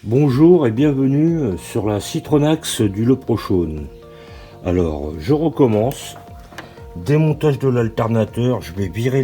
Bonjour et bienvenue sur la Citronax du Le Prochaume. Alors, je recommence. Démontage de l'alternateur. Je vais virer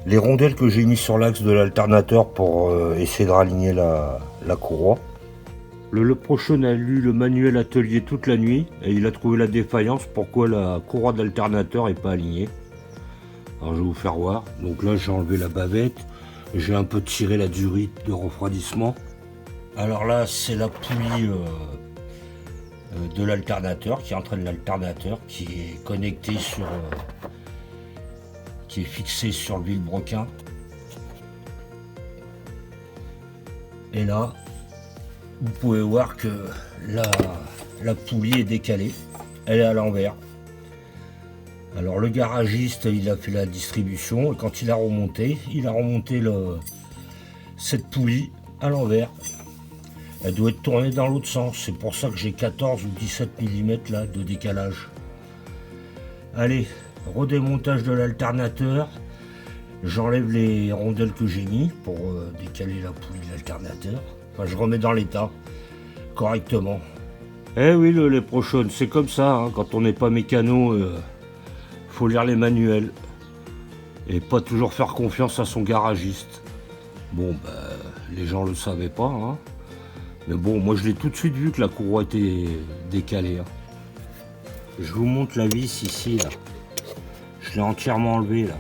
les rondelles que j'ai mis sur l'axe de l'alternateur pour essayer de raligner la courroie. Le Prochaume a lu le manuel atelier toute la nuit et il a trouvé la défaillance pourquoi la courroie de l'alternateur n'est pas alignée. Alors, je vais vous faire voir. Donc là, j'ai enlevé la bavette. J'ai un peu tiré la durite de refroidissement. Alors là, c'est la poulie de l'alternateur qui entraîne l'alternateur qui est connecté sur, qui est fixé sur le vilebrequin. Et là, vous pouvez voir que la poulie est décalée, elle est à l'envers. Alors le garagiste, il a fait la distribution et quand il a remonté cette poulie à l'envers. Elle doit être tournée dans l'autre sens. C'est pour ça que j'ai 14 ou 17 mm là de décalage. Allez, redémontage de l'alternateur. J'enlève les rondelles que j'ai mis pour décaler la poulie de l'alternateur. Enfin, je remets dans l'état correctement. Eh oui, les Prochaume, c'est comme ça. Hein, quand on n'est pas mécano, faut lire les manuels. Et pas toujours faire confiance à son garagiste. Bon, bah, les gens le savaient pas. Hein. Mais bon, moi je l'ai tout de suite vu que la courroie était décalée. Hein. Je vous montre la vis ici, là. Je l'ai entièrement enlevée, là.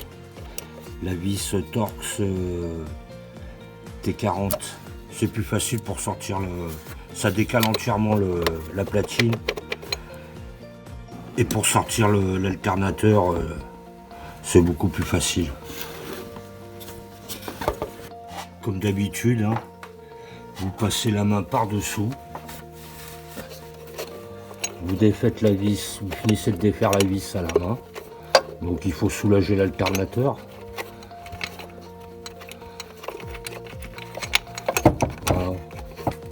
La vis Torx T40. C'est plus facile pour sortir le... Ça décale entièrement la platine. Et pour sortir l'alternateur, c'est beaucoup plus facile. Comme d'habitude, hein. Vous passez la main par-dessous. Vous défaites la vis, vous finissez de défaire la vis à la main. Donc il faut soulager l'alternateur. Voilà.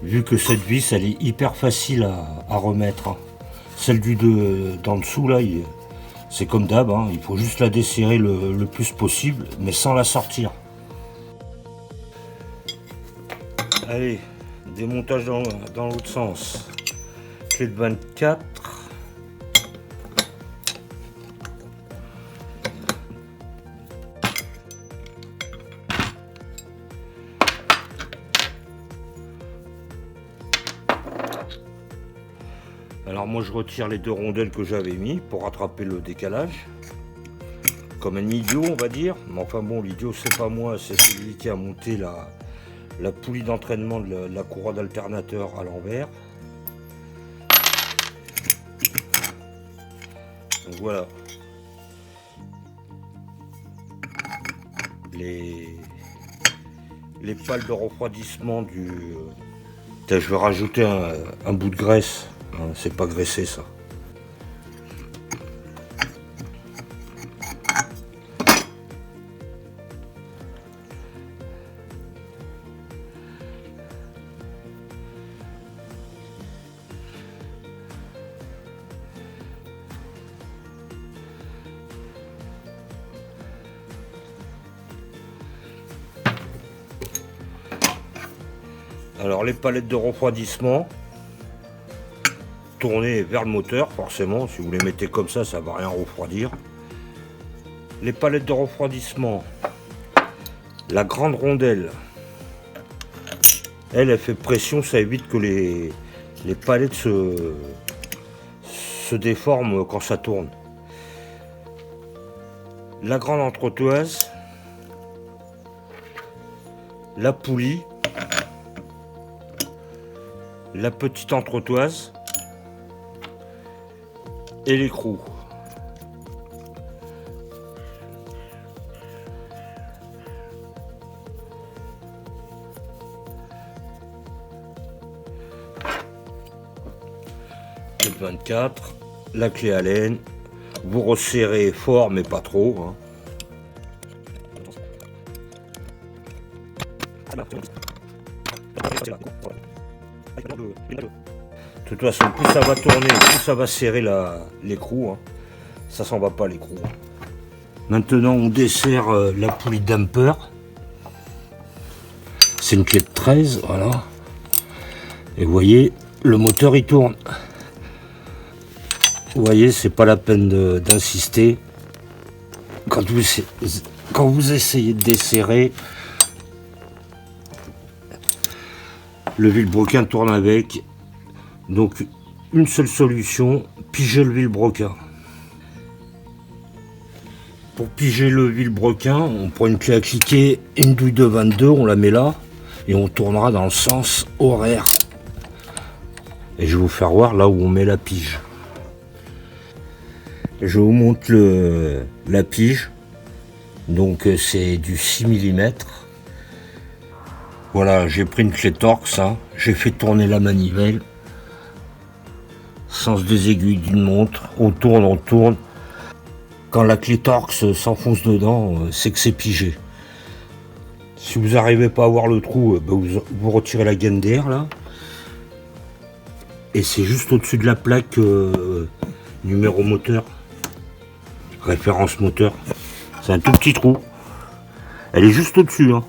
Vu que cette vis, elle est hyper facile à remettre. Hein. Celle d'en dessous, là, c'est comme d'hab. Hein. Il faut juste la desserrer le plus possible, mais sans la sortir. Allez, démontage dans l'autre sens. Clé de 24. Alors moi je retire les deux rondelles que j'avais mis pour rattraper le décalage. Comme un idiot on va dire. Mais enfin bon, l'idiot c'est pas moi, c'est celui qui a monté la poulie d'entraînement de la courroie d'alternateur à l'envers. Donc voilà. Les pales de refroidissement du... Je vais rajouter un bout de graisse. Hein, c'est pas graissé ça. Alors les palettes de refroidissement, tournées vers le moteur forcément, si vous les mettez comme ça, ça va rien refroidir. Les palettes de refroidissement, la grande rondelle, elle fait pression, ça évite que les palettes se déforment quand ça tourne. La grande entretoise, la poulie, la petite entretoise et l'écrou. Le 24, la clé Allen, vous resserrez fort mais pas trop. Hein. De toute façon, plus ça va tourner, plus ça va serrer l'écrou. Hein. Ça s'en va pas l'écrou. Maintenant, on dessert la poulie damper. C'est une clé de 13, voilà. Et vous voyez, le moteur il tourne. Vous voyez, c'est pas la peine d'insister. Quand vous essayez de desserrer, le vilebrequin tourne avec. Donc une seule solution, piger le vilebrequin. Pour piger le vilebrequin, on prend une clé à cliquer, une douille de 22, on la met là et on tournera dans le sens horaire. Et je vais vous faire voir là où on met la pige. Je vous montre la pige. Donc c'est du 6 mm. Voilà, j'ai pris une clé Torx, hein. J'ai fait tourner la manivelle. Sens des aiguilles d'une montre. On tourne, on tourne. Quand la clé Torx s'enfonce dedans, c'est que c'est pigé. Si vous n'arrivez pas à voir le trou, vous retirez la gaine d'air là. Et c'est juste au-dessus de la plaque numéro moteur. Référence moteur. C'est un tout petit trou. Elle est juste au-dessus. Hein.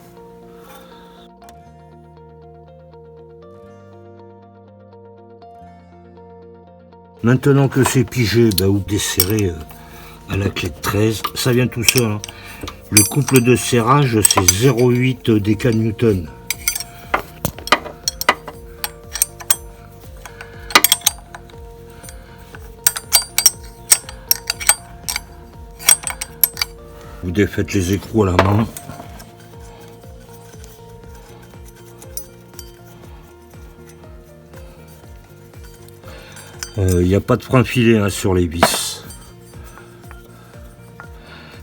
Maintenant que c'est pigé, vous desserrez à la clé de 13. Ça vient tout seul. Hein. Le couple de serrage, c'est 0,8 décanewton. Vous défaites les écrous à la main. Il n'y a pas de frein filé hein, sur les vis.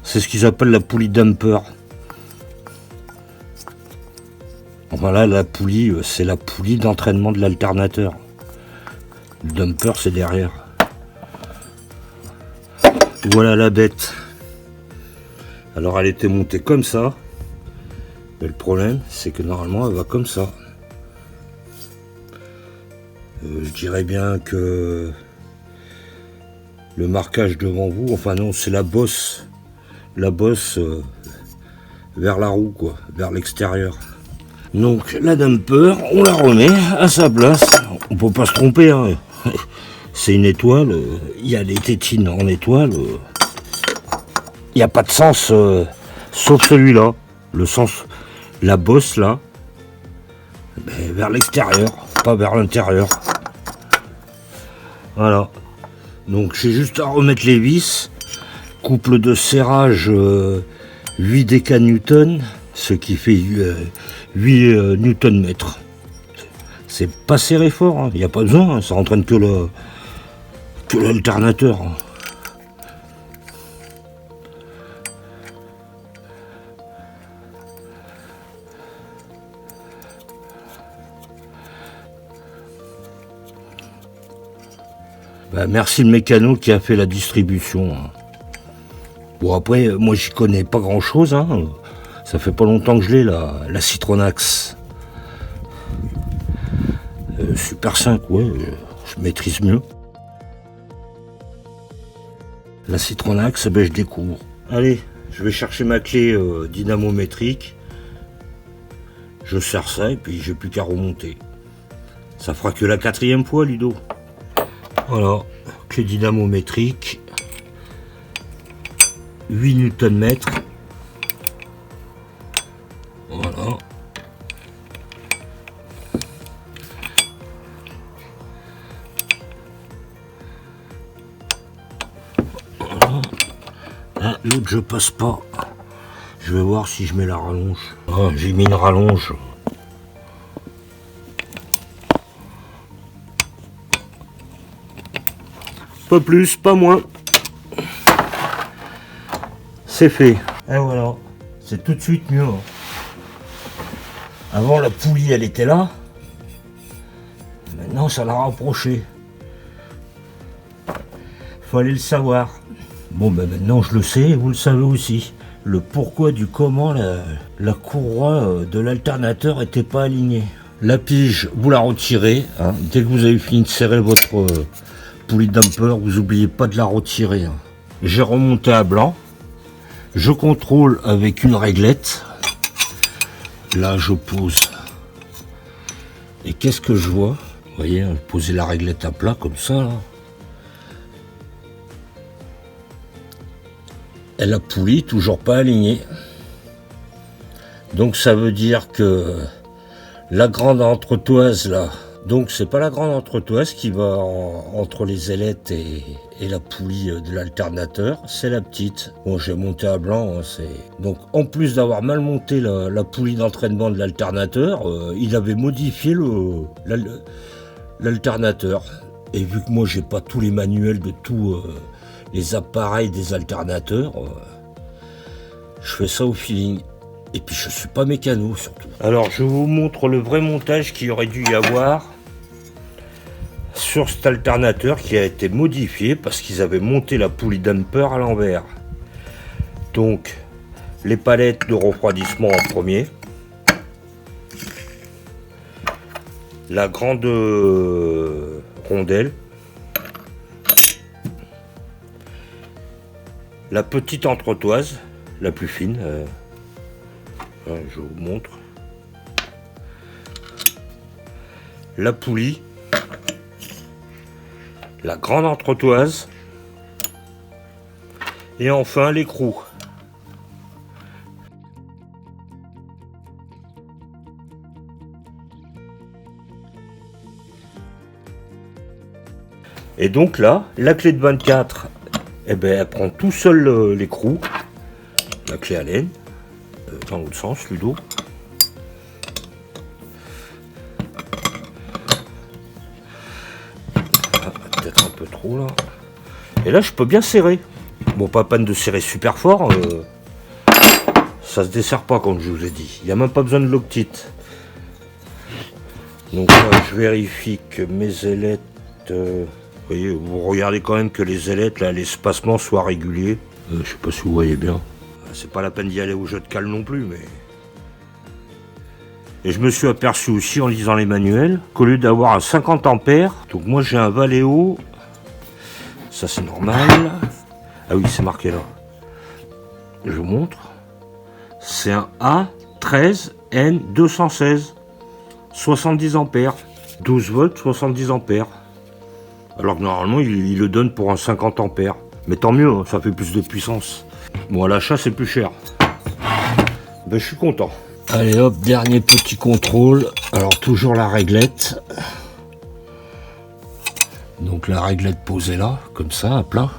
C'est ce qu'ils appellent la poulie dumper. Voilà, la poulie, c'est la poulie d'entraînement de l'alternateur. Le dumper, c'est derrière. Voilà la bête. Alors elle était montée comme ça. Mais le problème, c'est que normalement, elle va comme ça. Je dirais bien que le marquage devant vous, enfin non, c'est la bosse vers la roue, quoi, vers l'extérieur. Donc la dumper, on la remet à sa place. On peut pas se tromper, hein. C'est une étoile, il y a des tétines en étoile. Il n'y a pas de sens, sauf celui-là. Le sens, la bosse là, vers l'extérieur, pas vers l'intérieur. Voilà. Donc j'ai juste à remettre les vis. Couple de serrage 8 décanewton, ce qui fait 8 Nm. C'est pas serré fort, il n'y a pas besoin, ça entraîne que l'alternateur. Merci le mécano qui a fait la distribution. Bon après, moi j'y connais pas grand chose. Hein. Ça fait pas longtemps que je l'ai, la Citronax. Super 5, ouais, je maîtrise mieux. La Citronax, je découvre. Allez, je vais chercher ma clé dynamométrique. Je serre ça et puis j'ai plus qu'à remonter. Ça fera que la 4e fois, Ludo. Voilà, clé dynamométrique, 8 Nm. Voilà. Voilà. Ah, l'autre je passe pas. Je vais voir si je mets la rallonge. Ah, j'ai mis une rallonge. Pas plus, pas moins. C'est fait. Et voilà. C'est tout de suite mieux. Avant, la poulie, elle était là. Maintenant, ça l'a rapproché. Fallait le savoir. Bon, maintenant, je le sais et vous le savez aussi. Le pourquoi du comment la courroie de l'alternateur n'était pas alignée. La pige, vous la retirez. Hein. Dès que vous avez fini de serrer votre poulie dumper, vous n'oubliez pas de la retirer. Hein. J'ai remonté à blanc. Je contrôle avec une réglette. Là, je pose Et qu'est-ce que je vois? Vous voyez, poser la réglette à plat comme ça, là. Et la poulie toujours pas alignée. Donc ça veut dire que la grande entretoise là, donc c'est pas la grande entretoise qui va entre les ailettes et la poulie de l'alternateur, c'est la petite. Bon, j'ai monté à blanc, hein, donc en plus d'avoir mal monté la poulie d'entraînement de l'alternateur, il avait modifié l'alternateur. Et vu que moi j'ai pas tous les manuels de tous les appareils des alternateurs, je fais ça au feeling. Et puis je suis pas mécano surtout. Alors je vous montre le vrai montage qu'il aurait dû y avoir sur cet alternateur qui a été modifié parce qu'ils avaient monté la poulie damper à l'envers. Donc les palettes de refroidissement en premier. La grande rondelle. La petite entretoise, la plus fine. Je vous montre. La poulie. La grande entretoise. Et enfin l'écrou. Et donc là, la clé de 24, eh ben, elle prend tout seul l'écrou. La clé Allen. Dans l'autre sens, Ludo. Ah, peut-être un peu trop là. Et là, je peux bien serrer. Bon, pas peine de serrer super fort. Ça se dessert pas, comme je vous ai dit. Il n'y a même pas besoin de loctite. Donc là, je vérifie que mes ailettes. Vous voyez, vous regardez quand même que les ailettes, là, l'espacement soit régulier. Je sais pas si vous voyez bien. C'est pas la peine d'y aller au jeu de cale non plus, mais... Et je me suis aperçu aussi en lisant les manuels qu'au lieu d'avoir un 50 ampères, donc moi j'ai un Valeo, ça c'est normal. Ah oui, c'est marqué là. Je vous montre. C'est un A13N216, 70 ampères, 12 volts, 70 ampères. Alors que normalement il le donne pour un 50 ampères. Mais tant mieux, ça fait plus de puissance. Bon, à l'achat, c'est plus cher. Ben, je suis content. Allez hop, dernier petit contrôle. Alors, toujours la réglette. Donc, la réglette posée là, comme ça, à plat.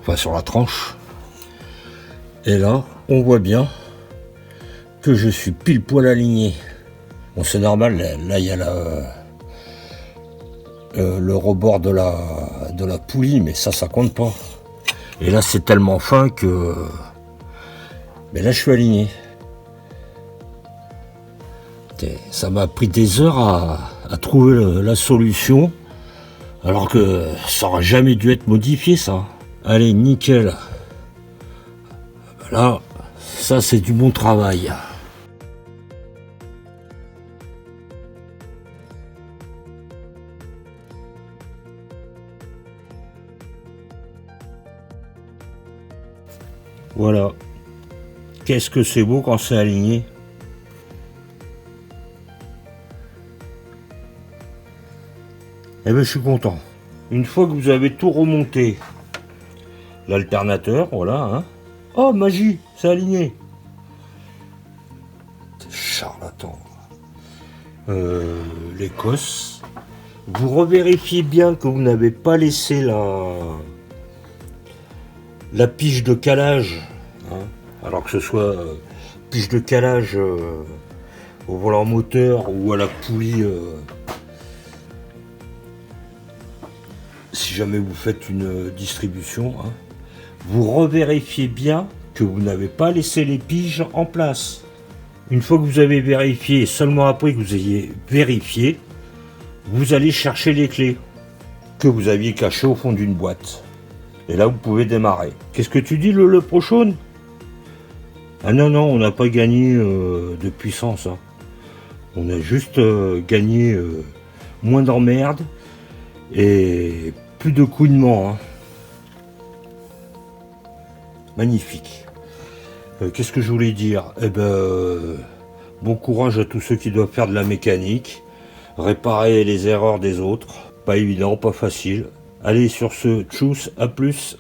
Enfin, sur la tranche. Et là, on voit bien que je suis pile poil aligné. Bon, c'est normal, là, il y a le rebord de la poulie, mais ça compte pas. Et là, c'est tellement fin que... Mais là, je suis aligné. Ça m'a pris des heures à trouver la solution, alors que ça n'aurait jamais dû être modifié, ça. Allez, nickel. Là, ça, c'est du bon travail. Voilà. Qu'est-ce que c'est beau quand c'est aligné. Eh bien, je suis content. Une fois que vous avez tout remonté, l'alternateur, voilà, hein. Oh, magie, c'est aligné. Charlatan. L'Écosse. Vous revérifiez bien que vous n'avez pas laissé la pige de calage, hein, alors que ce soit pige de calage au volant moteur ou à la poulie, si jamais vous faites une distribution, hein, vous revérifiez bien que vous n'avez pas laissé les piges en place. Une fois que vous avez vérifié, et seulement après que vous ayez vérifié, vous allez chercher les clés que vous aviez cachées au fond d'une boîte. Et là, vous pouvez démarrer. Qu'est-ce que tu dis, le Prochone? Ah non, on n'a pas gagné de puissance. Hein. On a juste gagné moins d'emmerde et plus de couinement. Hein. Magnifique. Qu'est-ce que je voulais dire? Eh ben, bon courage à tous ceux qui doivent faire de la mécanique. réparer les erreurs des autres. Pas évident, pas facile. Allez, sur ce, tchuss, à plus.